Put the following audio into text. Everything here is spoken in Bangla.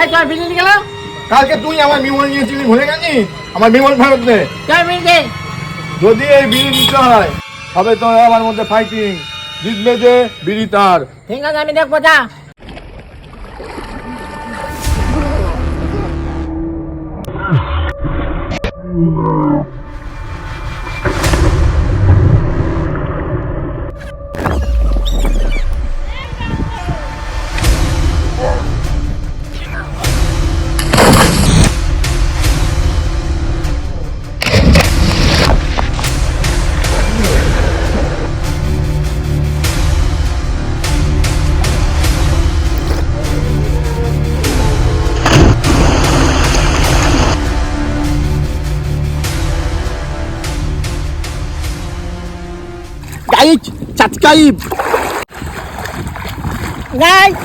এই তোর বিড়ি নিয়ে গেল। কালকে তুই আমার বিমল নিয়েছিলি, ভুলে গেছিস? আমার বিমল ফেরত দে। তোর বিড়ি দে। যদি এই বিড়ি নিতে হয় তবে তোর আমার মধ্যে ফাইটিং, জিতবে যে বিড়ি তার। ঠিক আছে, আমি দেখবো, যা। Guys, subscribe. Guys,